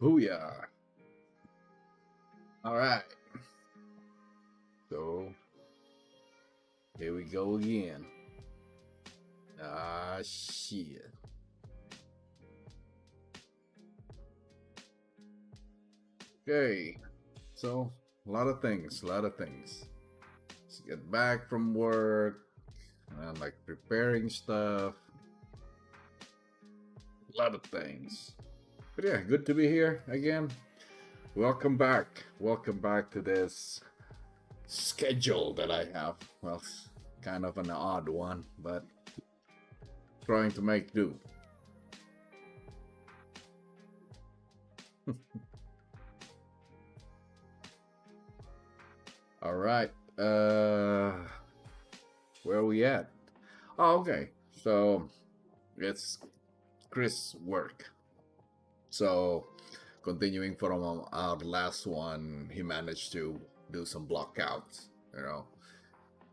Booyah. All right. So here we go again. Ah, shit. Okay. So, a lot of things, a lot of things. Let's get back from work and like preparing stuff. A lot of things. But yeah, good to be here again. Welcome back. Welcome back to this schedule that I have. Well, it's kind of an odd one, but trying to make do. All right. Where are we at? Oh, okay. So it's Chris' work. So continuing from our last one, he managed to do some blockouts.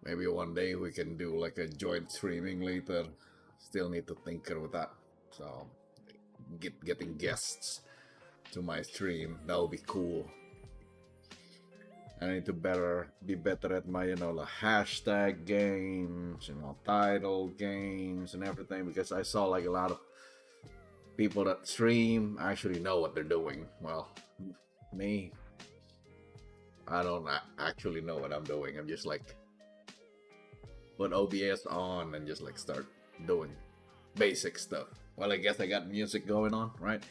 Maybe one day we can do like a joint streaming later. Still need to tinker with that. So getting guests to my stream, that would be cool. I need to be better at my the hashtag games, title games and everything, because I saw like a lot of people that stream actually know what they're doing. Well, me, I don't actually know what I'm doing. I'm just like put OBS on and just like start doing basic stuff. Well, I guess I got music going on, right?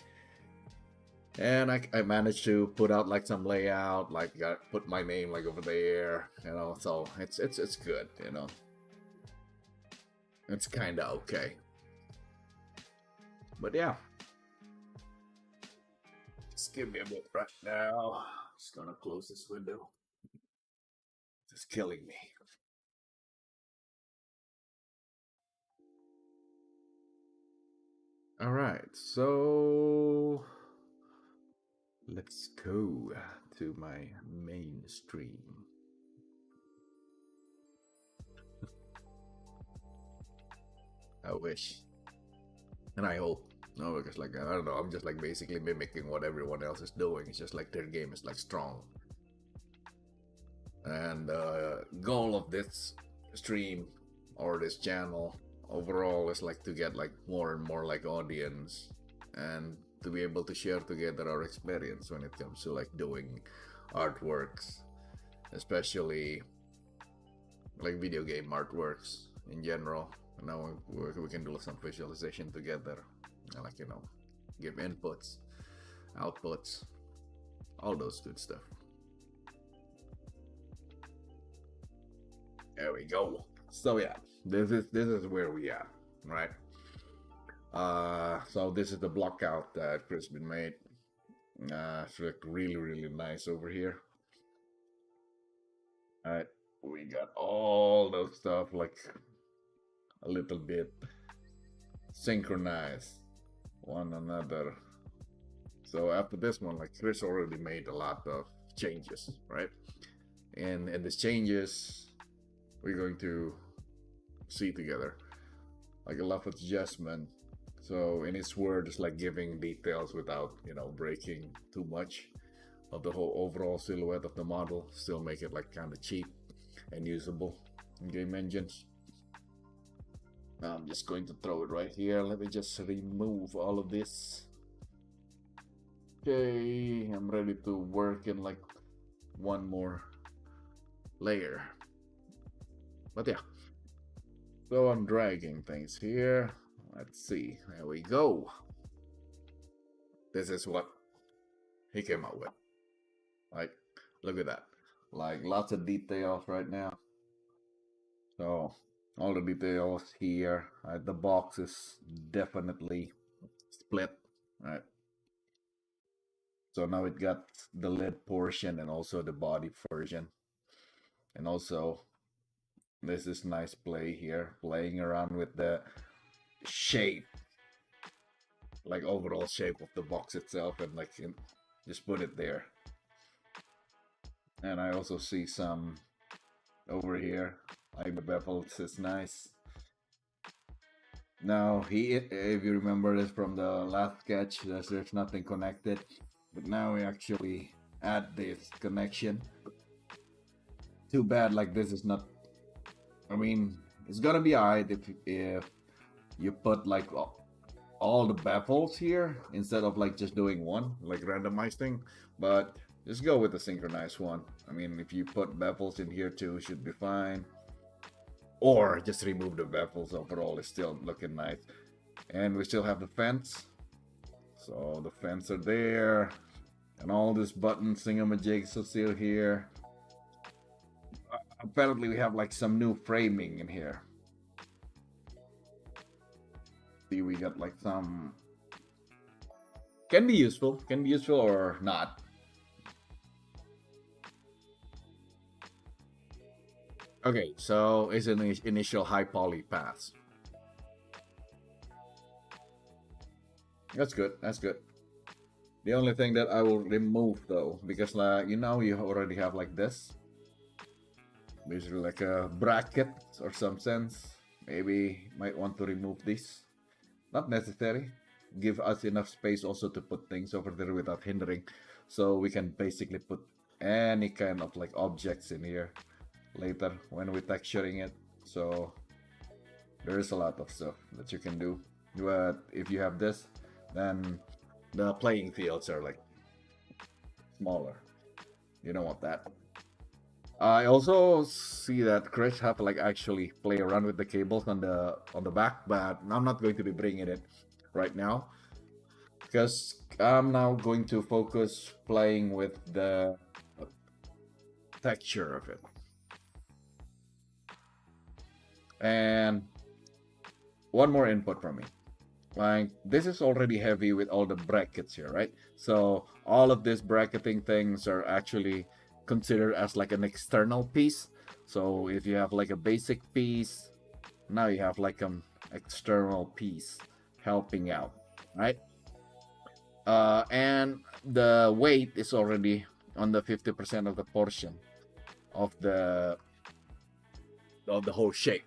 And I managed to put out like some layout, like put my name like over there, so it's good, it's kind of okay. But yeah, just give me a bit right now. Just gonna close this window. It's killing me. All right, so let's go to my main stream. I wish, and I hope. No, because like I don't know, I'm just like basically mimicking what everyone else is doing. It's just like their game is like strong. And goal of this stream or this channel overall is like to get like more and more like audience, and to be able to share together our experience when it comes to like doing artworks, especially like video game artworks in general. Now we can do some visualization together, and like give inputs, outputs, all those good stuff. There we go. So yeah, this is where we are, right? So this is the blockout that Crispin made. It's like really nice over here. All right, we got all those stuff like a little bit synchronized one another. So after this one, like Chris already made a lot of changes, right? And these changes we're going to see together, like a lot of adjustment. So in his words, like giving details without breaking too much of the whole overall silhouette of the model. Still make it like kind of cheap and usable in game engines. I'm just going to throw it right here. Let me just remove all of this. Okay, I'm ready to work in like one more layer. But yeah, so I'm dragging things here. Let's see. There we go. This is what he came up with. Like, look at that. Like, lots of details right now. So, all the details here. The box is definitely split, right? So now it got the lid portion and also the body version. And also, this is nice play here, playing around with the shape, like overall shape of the box itself, and like just put it there. And I also see some over here, like the bevels is nice. Now, if you remember this from the last sketch, there's nothing connected. but now we actually add this connection. Too bad, like this is not. I mean, it's gonna be alright if you put like all the baffles here instead of like just doing one, like randomized thing. But just go with the synchronized one. I mean, if you put baffles in here too, should be fine. Or just remove the baffles overall, it's still looking nice. And we still have the fence. So the fence are there. And all these buttons thingamajigs are still here. Apparently we have like some new framing in here. See, we got like some... Can be useful or not. Okay, so it's an initial high poly pass. That's good, that's good. The only thing that I will remove though, because you know, you already have like this. Basically like a bracket or some sense. Maybe might want to remove this. Not necessary. Give us enough space also to put things over there without hindering. So we can basically put any kind of like objects in here later when we're texturing it. So there is a lot of stuff that you can do. But if you have this, then the playing fields are like smaller. You don't want that. I also see that Chris have to like actually play around with the cables on the back, but I'm not going to be bringing it right now because I'm now going to focus playing with the texture of it. And one more input from me. Like this is already heavy with all the brackets here, right? So all of these bracketing things are actually considered as like an external piece. So if you have like a basic piece, now you have like an external piece helping out, right? And the weight is already on the 50% of the portion of the whole shape.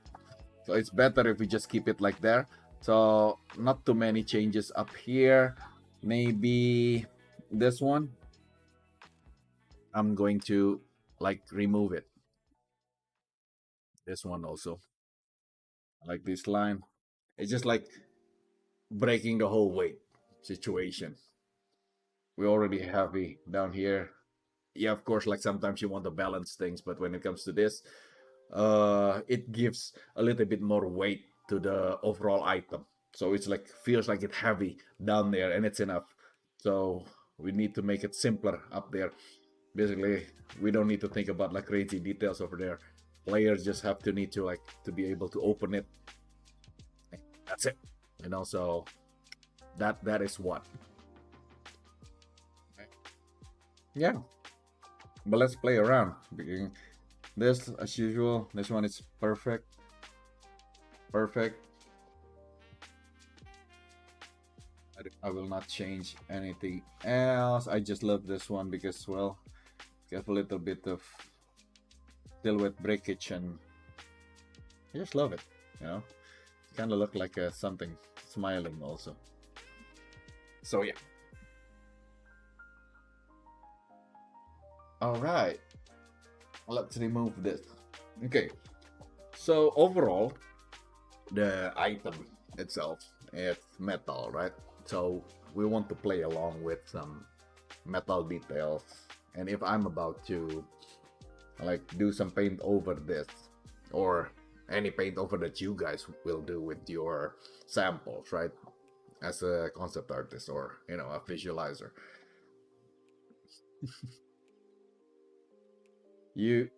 So it's better if we just keep it like there. So not too many changes up here. Maybe this one. I'm going to like remove it. This one also. Like this line. It's just like breaking the whole weight situation. We already heavy down here. Yeah, of course, like sometimes you want to balance things, but when it comes to this, it gives a little bit more weight to the overall item. So it's like feels like it's heavy down there and it's enough. So we need to make it simpler up there. Basically, we don't need to think about like crazy details over there. Players just have to need to like to be able to open it. That's it. And also that is what. Yeah. But let's play around. This as usual, this one is perfect. Perfect. I will not change anything else. I just love this one because, well, get a little bit of silhouette breakage and I just love it, you know. Kind of look like something smiling also. So yeah. All right. Let's remove this. Okay. So overall, the item itself is metal, right? So we want to play along with some metal details. And if I'm about to like do some paint over this or any paint over that you guys will do with your samples, right? As a concept artist or, you know, a visualizer. you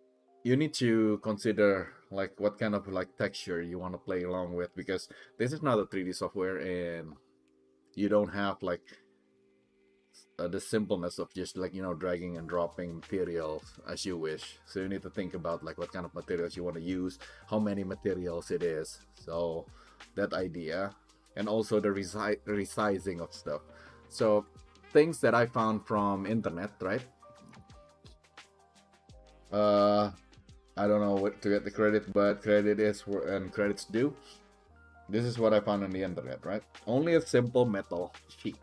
you need to consider like what kind of like texture you want to play along with because this is not a 3D software and you don't have like the simpleness of just like, you know, dragging and dropping materials as you wish. So you need to think about like what kind of materials you want to use, how many materials it is. So that idea, and also the resizing of stuff. So things that I found from internet, right? I don't know what to get the credit, but credit is where and credit's due. This is what I found on the internet, right? Only a simple metal sheet.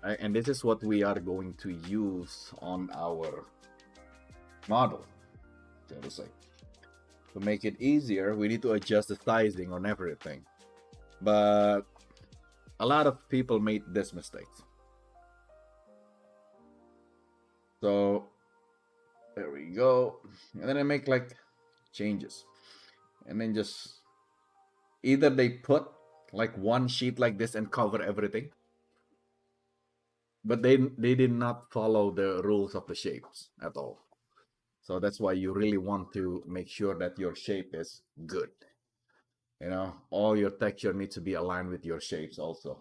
right? And this is what we are going to use on our model, so to say. To make it easier, we need to adjust the sizing on everything. But a lot of people made this mistake. So there we go. And then I make like changes. And then just either they put like one sheet like this and cover everything, but they did not follow the rules of the shapes at all. So that's why you really want to make sure that your shape is good. You know, all your texture needs to be aligned with your shapes also.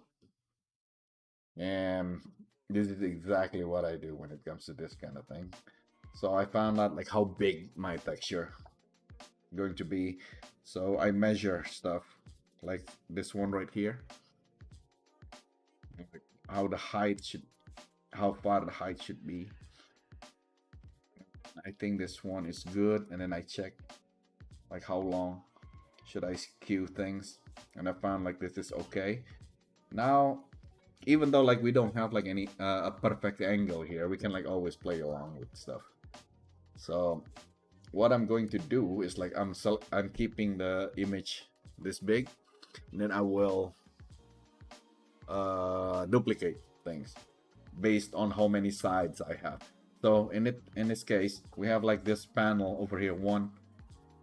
And this is exactly what I do when it comes to this kind of thing. So I found out like how big my texture going to be. So I measure stuff like this one right here, how the height should, how far the height should be. I think this one is good, and then I check like how long should I skew things, and I found like this is okay. Now, even though like we don't have like any a perfect angle here, we can like always play along with stuff. So what I'm going to do is like I'm keeping the image this big, and then I will duplicate things based on how many sides I have. So in this case, we have like this panel over here, one,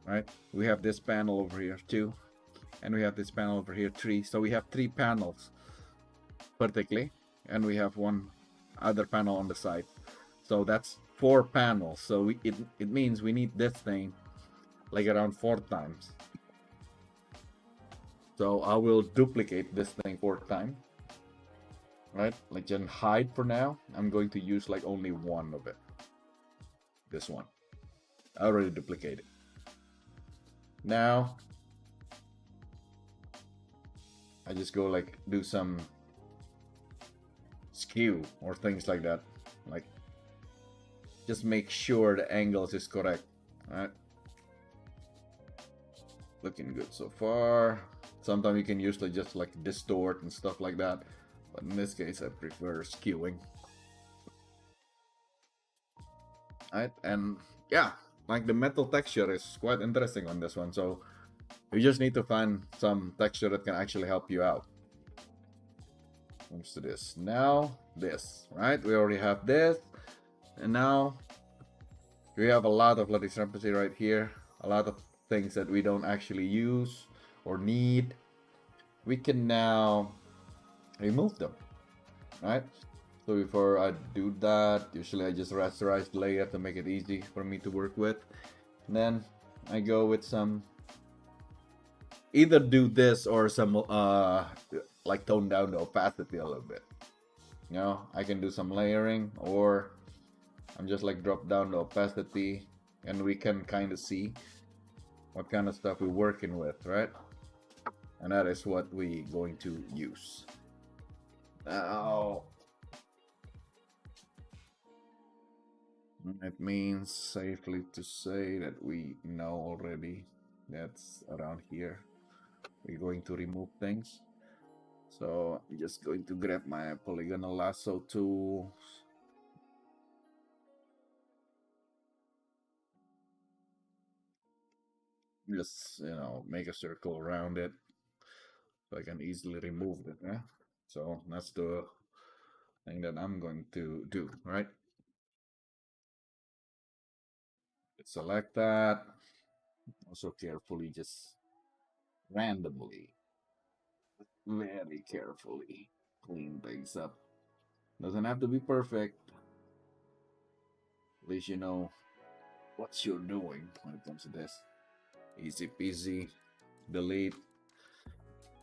right? We have this panel over here, two, and we have this panel over here, three. So we have three panels vertically, and we have one other panel on the side. So that's four panels. So it means we need this thing like around 4 times. So I will duplicate this thing 4 times. Right, like just hide for now. I'm going to use like only one of it. This one. I already duplicated. Now I just go like do some skew or things like that. Like just make sure the angles is correct. Alright. Looking good so far. Sometimes you can usually just like distort and stuff like that. But in this case I prefer skewing. Alright, and yeah, like the metal texture is quite interesting on this one. So you just need to find some texture that can actually help you out. Comes to this. Now this, right? We already have this. And now we have a lot of discrepancy right here. A lot of things that we don't actually use or need. We can now remove them, right? So before I do that, usually I just rasterize the layer to make it easy for me to work with. And then I go with some, either do this or some like tone down the opacity a little bit. You know, I can do some layering, or I'm just like drop down the opacity, and we can kind of see what kind of stuff we're working with, right? And that is what we're going to use. Now, it means safely to say that we know already that's around here. We're going to remove things. So I'm just going to grab my polygonal lasso tool. Just, you know, make a circle around it so I can easily remove it. Yeah? So that's the thing that I'm going to do, right? Select that. Also carefully, just randomly, very carefully clean things up. Doesn't have to be perfect. At least you know what you're doing when it comes to this. Easy peasy. Delete.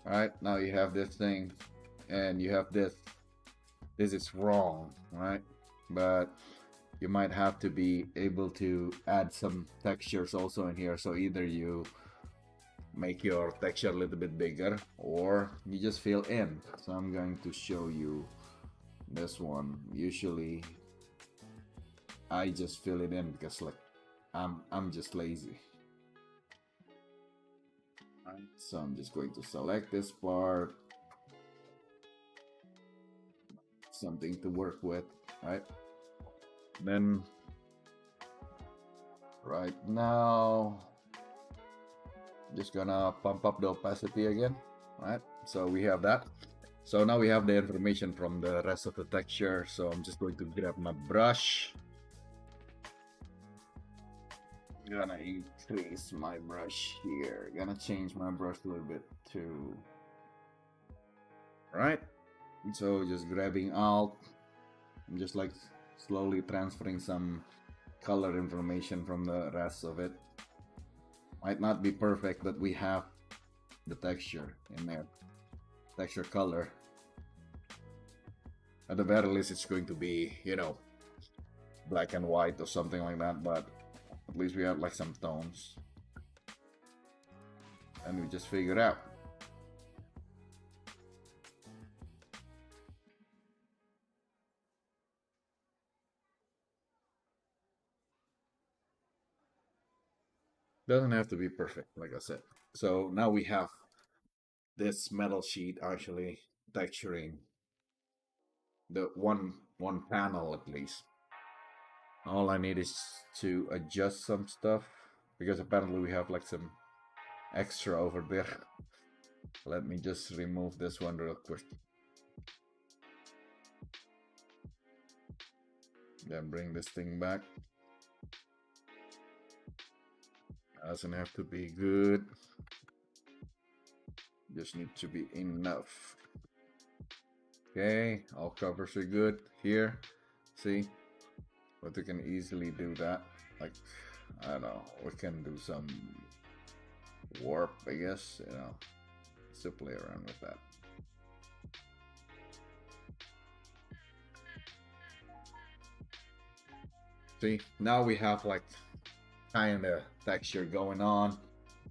Alright, now you have this thing and you have this. This is wrong, right? But you might have to be able to add some textures also in here. So either you make your texture a little bit bigger or you just fill in. So I'm going to show you this one. Usually I just fill it in because like I'm just lazy. Right, so I'm just going to select this part, something to work with, right? Then right now, just gonna pump up the opacity again, right? So we have that. So now we have the information from the rest of the texture. So I'm just going to grab my brush. Gonna increase my brush here. Gonna change my brush a little bit too. Right? So just grabbing Alt. I'm just like slowly transferring some color information from the rest of it. Might not be perfect, but we have the texture in there. Texture color. At the very least, it's going to be, you know, black and white or something like that, but at least we have like some tones. And we just figure it out. Doesn't have to be perfect, like I said. So now we have this metal sheet actually texturing the one panel at least. All I need is to adjust some stuff because apparently we have like some extra over there. Let me just remove this one real quick. Then bring this thing back. Doesn't have to be good. Just need to be enough. Okay, all covers are good here. See? But we can easily do that. Like, I don't know, we can do some warp, I guess, you know, just to play around with that. See, now we have like kind of texture going on.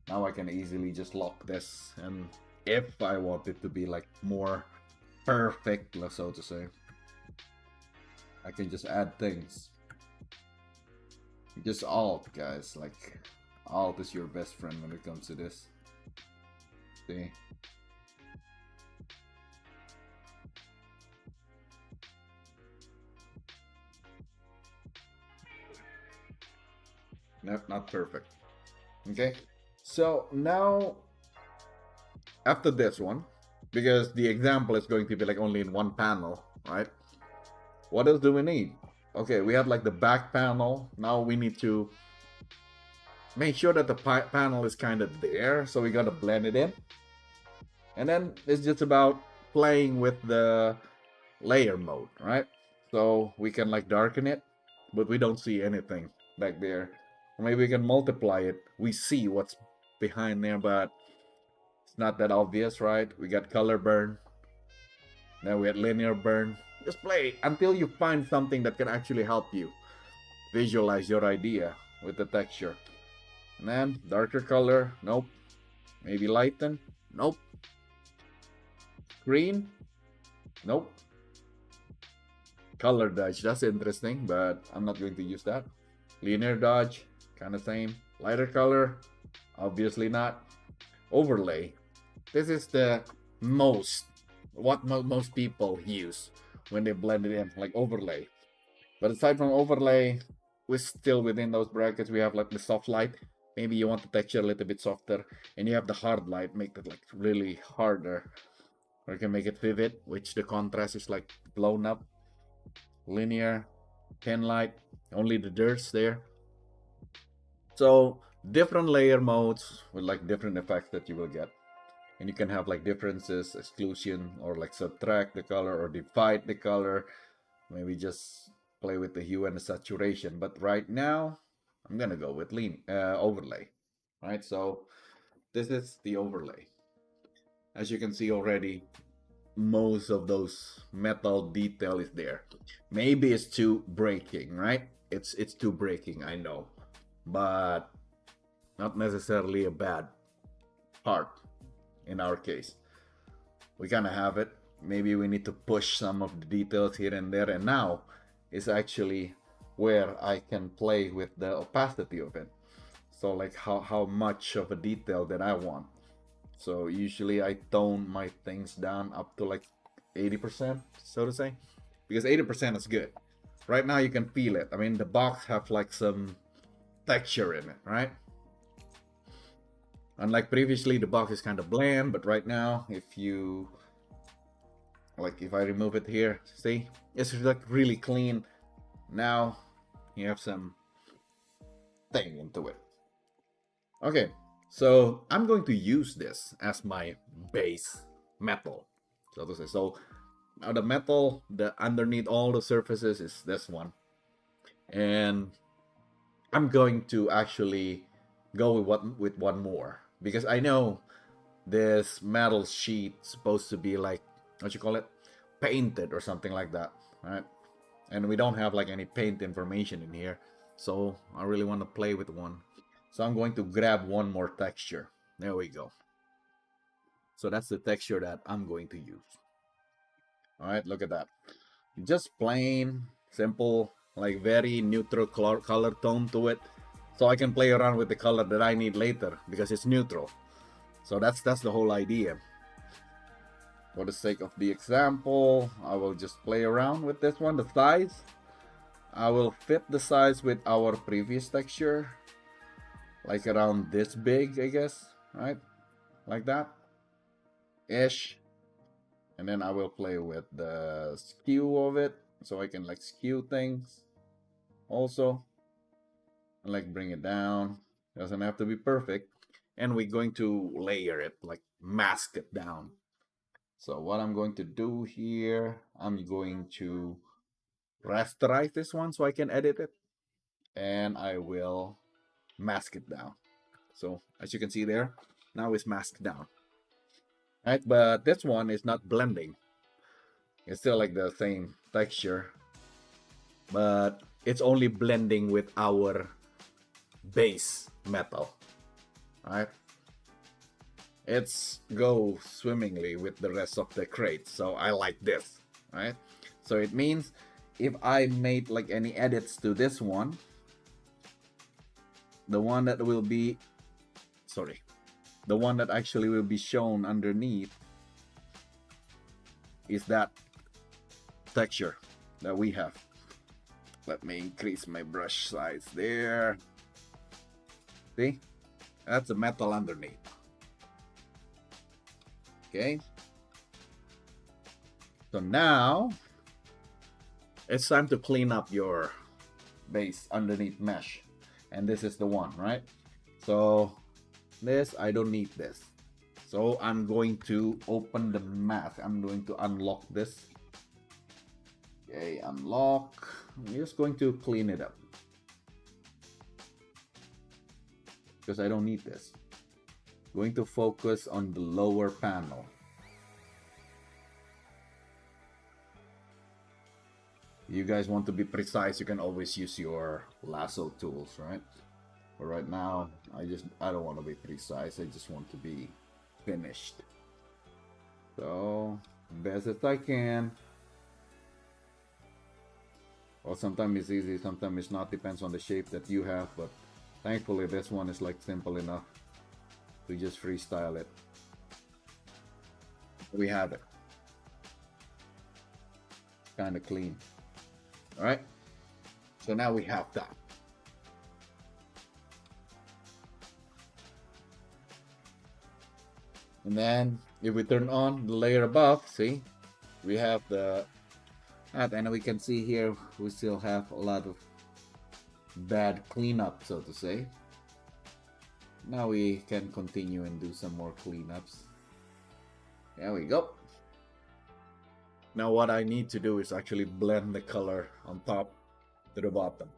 Now I can easily just lock this, and if I want it to be like more perfect, so to say, I can just add things. Just Alt, guys, like Alt is your best friend when it comes to this. See? Nope, not perfect. Okay, so now after this one, because the example is going to be like only in one panel, right? What else do we need? Okay, we have like the back panel. Now we need to make sure that the panel is kind of there, so we gotta blend it in. And then it's just about playing with the layer mode, right? So we can like darken it, but we don't see anything back there. Or maybe we can multiply it. We see what's behind there, but it's not that obvious, right? We got color burn. Then we had linear burn. Just play until you find something that can actually help you visualize your idea with the texture. And then darker color, nope. Maybe lighten, nope. Green, nope. Color dodge, that's interesting, but I'm not going to use that. Linear dodge, kind of same. Lighter color, obviously not. Overlay, this is the what most people use when they blend it in, like overlay. But aside from overlay, we're still within those brackets. We have like the soft light. Maybe you want the texture a little bit softer, and you have the hard light, make it like really harder. Or you can make it vivid, which the contrast is like blown up. Linear, pen light, only the dirt's there. So different layer modes with like different effects that you will get. And you can have like differences, exclusion, or like subtract the color or divide the color. Maybe just play with the hue and the saturation. But right now, I'm gonna go with overlay. Right, so this is the overlay. As you can see already, most of those metal detail is there. Maybe it's too breaking, right? It's too breaking, I know, but not necessarily a bad part. In our case, we kind of have it. Maybe we need to push some of the details here and there, and now is actually where I can play with the opacity of it. So like how much of a detail that I want. So usually I tone my things down up to like 80%, so to say. because 80% is good. Right now you can feel it. I mean, the box have like some texture in it, right? Unlike previously, the box is kind of bland, but right now, if you like, if I remove it here, see, it's like really clean. Now you have some thing into it. Okay, so I'm going to use this as my base metal, so to say. So now the metal, the underneath all the surfaces is this one, and I'm going to actually go with one more because I know this metal sheet supposed to be like, what you call it, painted or something like that, right? And we don't have like any paint information in here, so I really want to play with one. So I'm going to grab one more texture. There we go. So that's the texture that I'm going to use. All right, look at that. Just plain, simple, like very neutral color tone to it. So I can play around with the color that I need later because it's neutral. So that's the whole idea. For the sake of the example, I will just play around with this one. The size, I will fit the size with our previous texture, like around this big, I guess, right? Like that ish. And then I will play with the skew of it, so I can like skew things also, and like bring it down. Doesn't have to be perfect. And we're going to layer it, like mask it down. So what I'm going to do here, I'm going to rasterize this one so I can edit it, and I will mask it down. So as you can see there, now it's masked down. Right, but this one is not blending. It's still like the same texture, but it's only blending with our base metal. Right? It's go swimmingly with the rest of the crate, so I like this. Right? So it means if I made like any edits to this one, the one that will be, sorry, the one that actually will be shown underneath is that texture that we have. Let me increase my brush size there. See? That's the metal underneath. Okay. So now it's time to clean up your base underneath mesh. And this is the one, right? So this, I don't need this. So I'm going to open the mask. I'm going to unlock this. Okay, unlock. I'm just going to clean it up, because I don't need this. Going to focus on the lower panel. You guys want to be precise, you can always use your lasso tools, right? But right now, I don't want to be precise. I just want to be finished. So, best as I can. Well, sometimes it's easy, sometimes it's not. Depends on the shape that you have. But thankfully, this one is like simple enough to just freestyle it. We have it. Kind of clean. All right. So now we have that. And then if we turn on the layer above, see, we have the, and we can see here we still have a lot of bad cleanup, so to say. Now we can continue and do some more cleanups. There we go. Now what I need to do is actually blend the color on top to the bottom.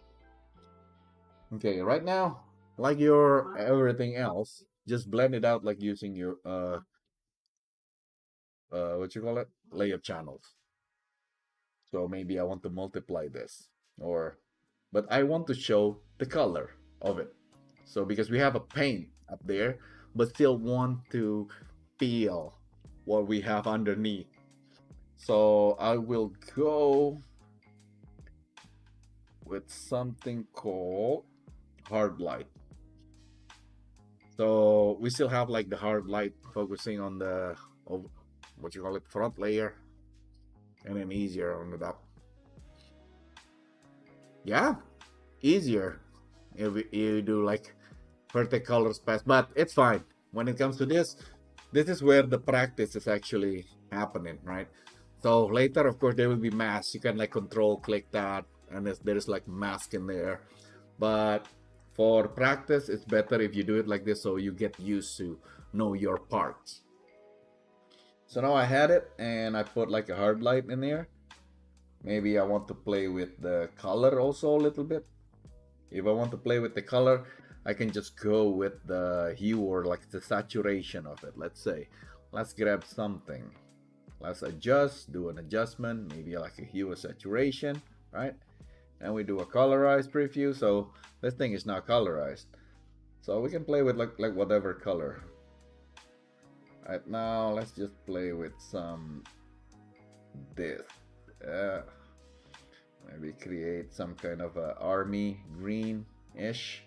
Okay, right now, like your everything else, just blend it out like using your what you call it, layer channels. So maybe I want to multiply this, or but I want to show the color of it. So because we have a paint up there, but still want to feel what we have underneath. So I will go with something called hard light. So we still have like the hard light focusing on the what you call it, front layer, and then easier on the top. Yeah, easier if you do like vertex colors pass, but it's fine. When it comes to this is where the practice is actually happening, right? So later, of course, there will be masks. You can like control click that, and there's like mask in there. But for practice, it's better if you do it like this so you get used to know your parts. So now I had it, and I put like a hard light in there. Maybe I want to play with the color also a little bit. If I want to play with the color, I can just go with the hue or like the saturation of it. Let's say, let's grab something. Let's adjust, do an adjustment, maybe like a hue or saturation, right? And we do a colorized preview. So this thing is now colorized. So we can play with like whatever color. Right now, let's just play with some this. Maybe create some kind of a army green-ish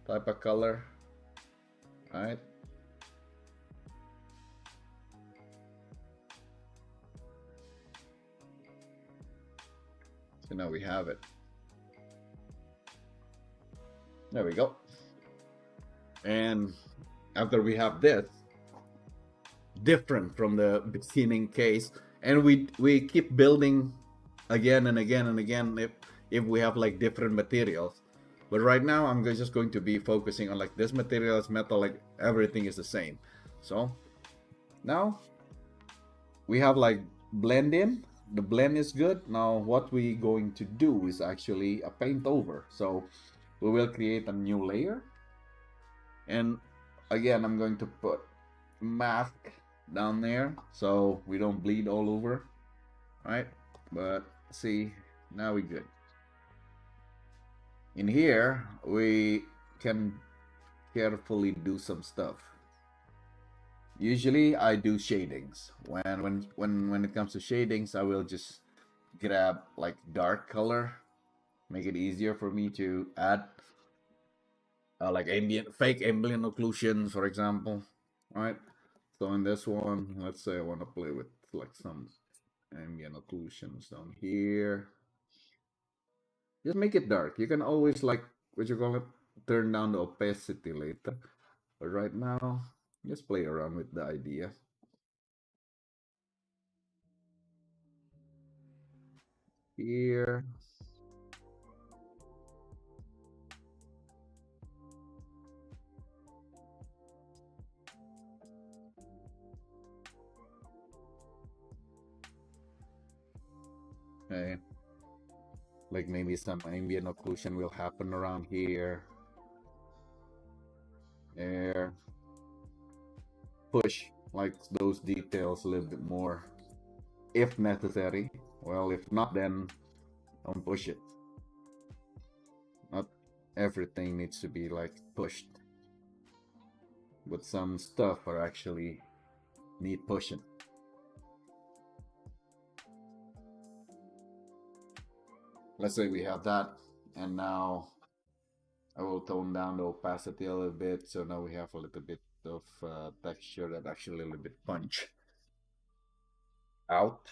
type of color. Right? So now we have it. There we go. And after we have this, different from the beginning case, and we keep building again and again and again if we have like different materials. But right now I'm just going to be focusing on like this material is metal, like everything is the same. So now we have like blend in. The blend is good. Now what we going to do is actually a paint over. So we will create a new layer, and again I'm going to put mask down there so we don't bleed all over, right? But see, now we good. In here we can carefully do some stuff. Usually I do shadings. When it comes to shadings, I will just grab like dark color, make it easier for me to add like fake ambient occlusions, for example, right? So in this one, let's say I want to play with like some ambient occlusions down here. Just make it dark. You can always like, what you call it, turn down the opacity later. But right now, just play around with the idea. Here. Okay. Like maybe some ambient occlusion will happen around here. There. Push like those details a little bit more if necessary. Well, if not, then don't push it. Not everything needs to be like pushed, but some stuff are actually need pushing. Let's say we have that, and now I will tone down the opacity a little bit, so now we have a little bit of texture that actually a little bit punch out.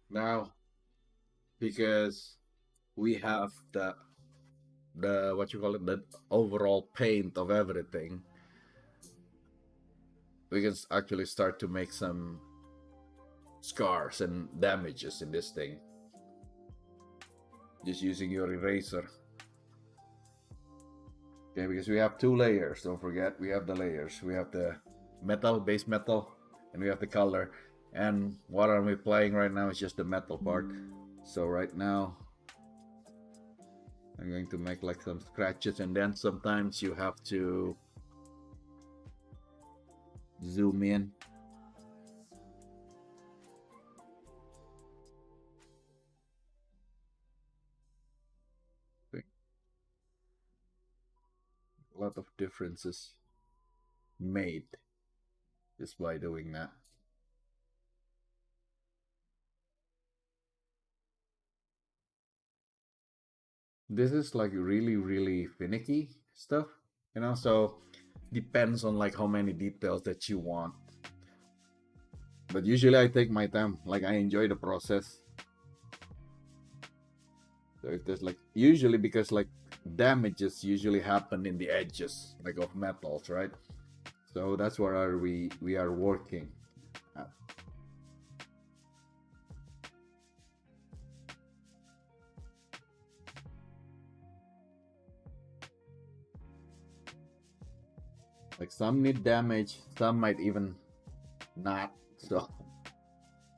Now, because we have the what you call it, the overall paint of everything, we can actually start to make some scars and damages in this thing just using your eraser. Okay, because we have two layers, don't forget, we have the layers. We have the metal, base metal, and we have the color. And what I'm applying right now is just the metal part. So right now I'm going to make like some scratches, and then sometimes you have to zoom in. A lot of differences made just by doing that. This is like really finicky stuff, you know, so depends on like how many details that you want. But usually I take my time. Like I enjoy the process. So if there's like usually because like damages usually happen in the edges like of metals, right? So that's where we are working at. Like some need damage, some might even not. So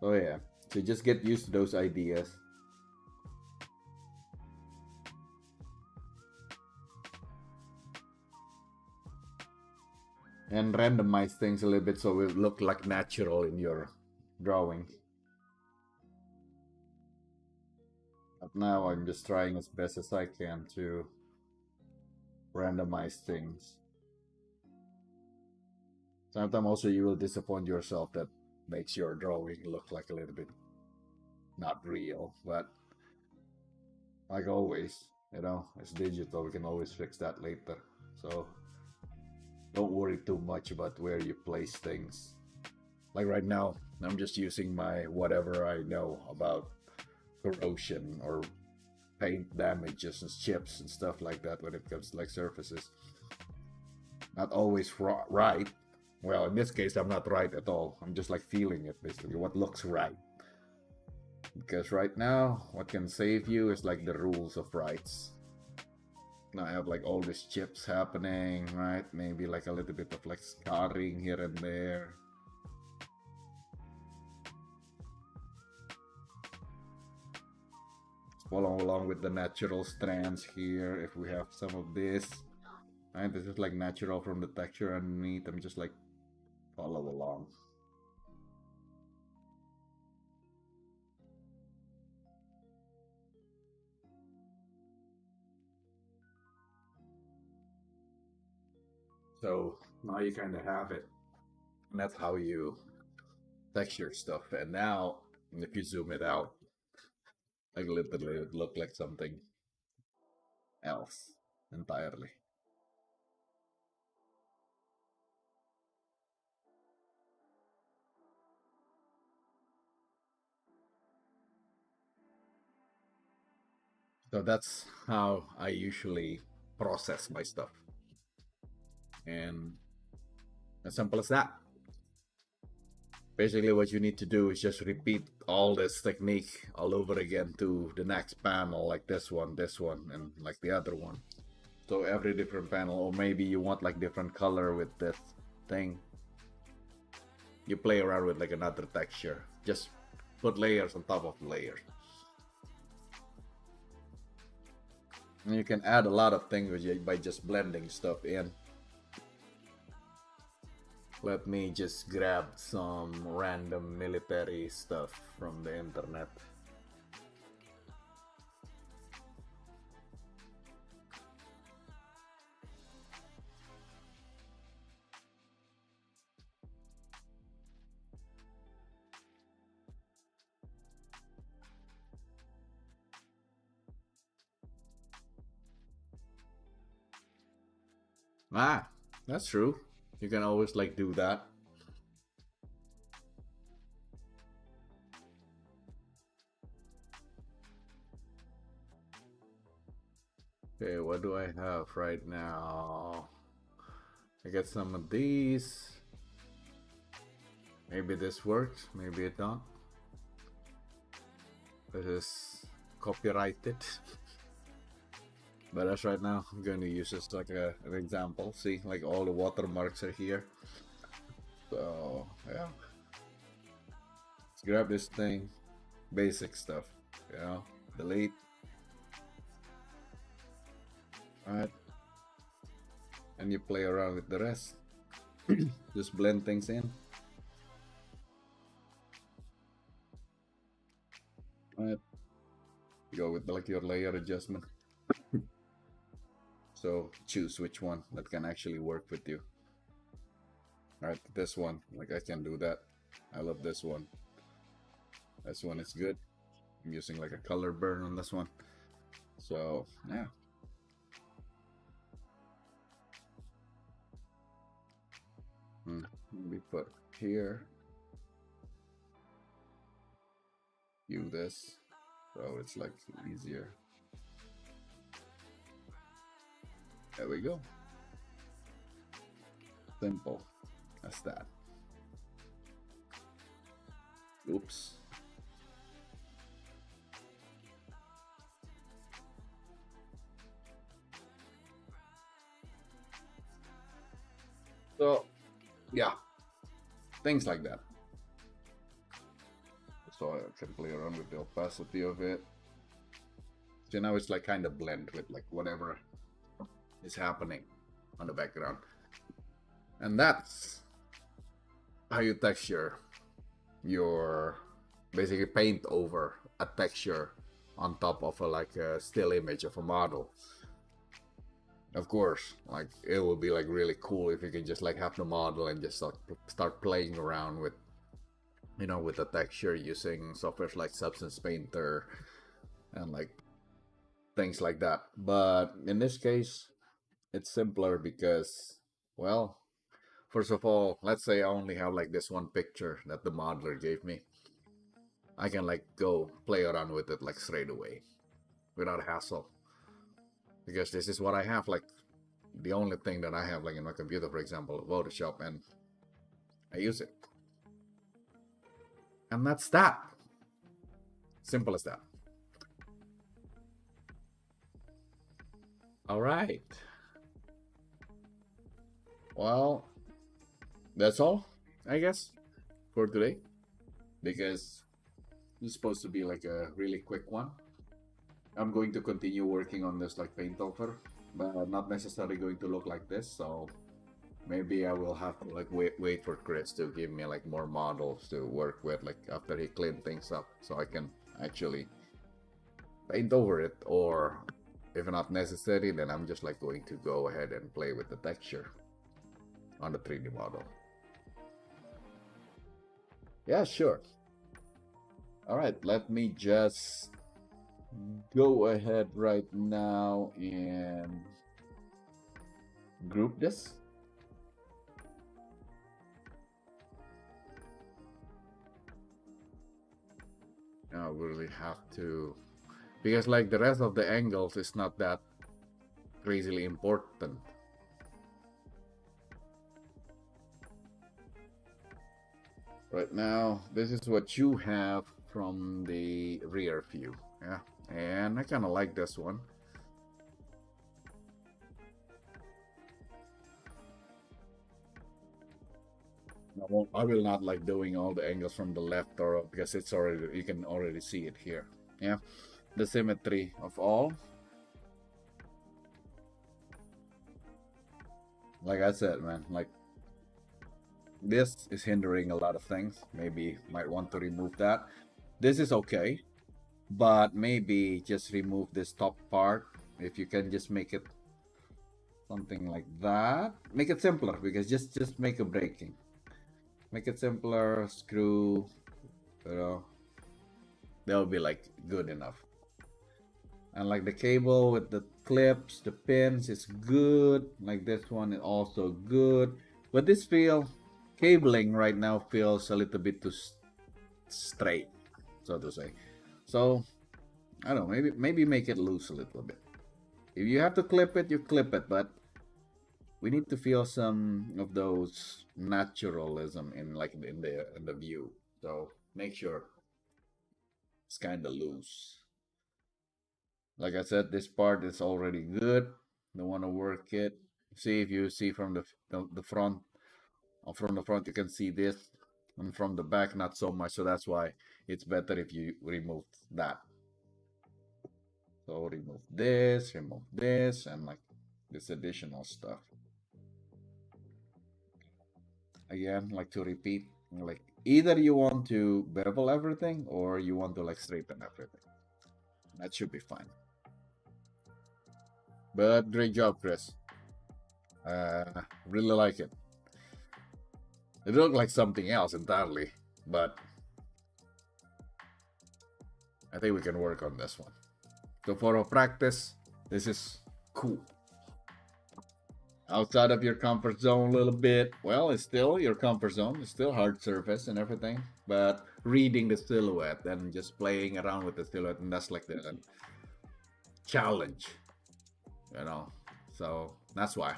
oh yeah. So just get used to those ideas. And randomize things a little bit so it look like natural in your drawing. But now I'm just trying as best as I can to randomize things. Sometimes also you will disappoint yourself that makes your drawing look like a little bit not real, but like always, it's digital, we can always fix that later. So don't worry too much about where you place things. Like right now, I'm just using my whatever I know about corrosion or paint damages and chips and stuff like that when it comes to like surfaces. Not always right. Well, in this case, I'm not right at all. I'm just like feeling it basically, what looks right. Because right now, what can save you is like the rules of rights. Now I have like all these chips happening, right? Maybe like a little bit of like scarring here and there. Follow along with the natural strands here if we have some of this. Right, this is like natural from the texture underneath. I'm just like follow along. So now you kind of have it. And that's how you texture stuff. And now, if you zoom it out, like literally it look like something else entirely. So that's how I usually process my stuff. And as simple as that. Basically, what you need to do is just repeat all this technique all over again to the next panel, like this one, and like the other one. So every different panel, or maybe you want like different color with this thing. You play around with like another texture. Just put layers on top of layers. And you can add a lot of things by just blending stuff in. Let me just grab some random military stuff from the internet. Ah, that's true. You can always like do that. Okay, what do I have right now? I get some of these. Maybe this works, maybe it don't. This is copyrighted. But as right now, I'm going to use this like an example. See, like all the watermarks are here. So, yeah. Let's grab this thing. Basic stuff, delete. Alright. And you play around with the rest. Just blend things in. Alright. Go with like your layer adjustment. So choose which one that can actually work with you. Alright, this one, like I can do that. I love this one. This one is good. I'm using like a color burn on this one. So yeah. We put here. view this, so it's like easier. There we go. Simple as that. Oops. So, yeah, things like that. So I can play around with the opacity of it. So now it's like kind of blend with like whatever is happening on the background. And that's how you texture your, basically paint over a texture on top of a like a still image of a model. Of course, like it would be like really cool if you can just like have the model and just start playing around with, you know, with the texture using softwares like Substance Painter and like things like that. But in this case, it's simpler because, well, first of all, let's say I only have like this one picture that the modeler gave me. I can like go play around with it like straight away without hassle, because this is what I have, like the only thing that I have like in my computer, for example, Photoshop, and I use it. And that's that. Simple as that. All right. Well, that's all, I guess, for today, because it's supposed to be like a really quick one. I'm going to continue working on this like paint over, but not necessarily going to look like this. So maybe I will have to like wait for Chris to give me like more models to work with, like after he cleaned things up, so I can actually paint over it. Or if not necessary, then I'm just like going to go ahead and play with the texture on the 3D model. Yeah, sure. All right, let me just go ahead right now and group this. Now we really have to, because like the rest of the angles is not that crazily important. Right now, this is what you have from the rear view. Yeah, and I kind of like this one. I will not like doing all the angles from the left or because it's already, you can already see it here. Yeah, the symmetry of all. Like I said, man, like this is hindering a lot of things. Maybe might want to remove that. This is okay, but maybe just remove this top part. If you can just make it something like that, make it simpler, because just make a breaking. Make it simpler, screw, you know, that'll be like good enough. And like the cable with the clips, the pins is good. Like this one is also good. But this cabling right now feels a little bit too straight, so to say. So I don't know, maybe make it loose a little bit. If you have to clip it, you clip it, but we need to feel some of those naturalism in like in the view. So make sure it's kind of loose. Like I said, this part is already good. Don't want to work it. See, if you see from the front, from the front you can see this, and from the back not so much. So that's why it's better if you remove that. So remove this, and like this additional stuff. Again, like to repeat, like either you want to bevel everything or you want to like straighten everything. That should be fine. But great job, Chris. Really like it. It looked like something else entirely, but I think we can work on this one. So for our practice, this is cool. outside of your comfort zone a little bit. Well, it's still your comfort zone. It's still hard surface and everything, but reading the silhouette and just playing around with the silhouette, and that's like the challenge, you know. So that's why.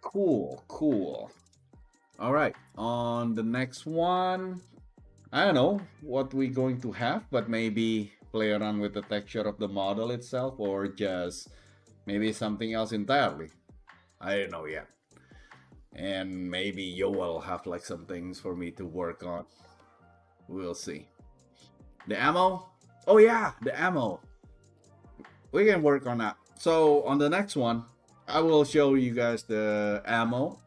Cool, cool. All right, on the next one, I don't know what we're going to have, but maybe play around with the texture of the model itself, or just maybe something else entirely. I don't know yet. And maybe you will have like some things for me to work on. We'll see. The ammo? Oh yeah, the ammo. We can work on that. So on the next one, I will show you guys the ammo,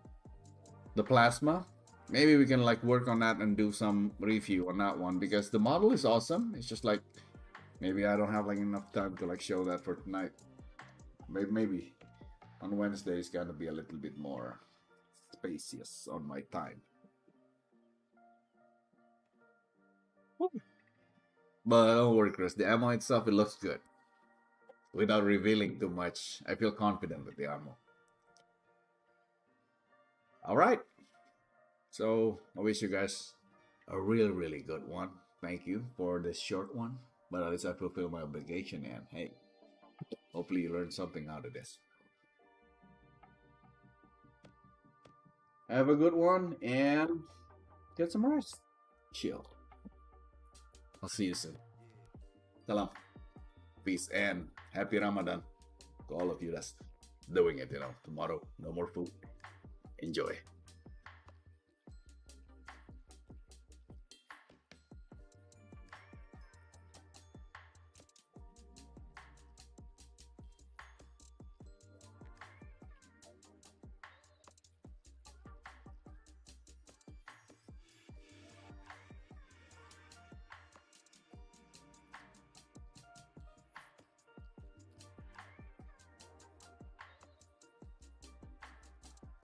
the plasma. Maybe we can like work on that and do some review on that one, because the model is awesome. It's just like maybe I don't have like enough time to like show that for tonight. Maybe on Wednesday it's gonna be a little bit more spacious on my time. But don't worry, Chris. The ammo itself, it looks good. Without revealing too much, I feel confident with the ammo. All right. So I wish you guys a really, really good one. Thank you for this short one. But at least I fulfill my obligation, and hey, hopefully you learned something out of this. Have a good one and get some rest. Chill. I'll see you soon. Salam. Peace and happy Ramadan to all of you that's doing it, tomorrow. No more food. Enjoy.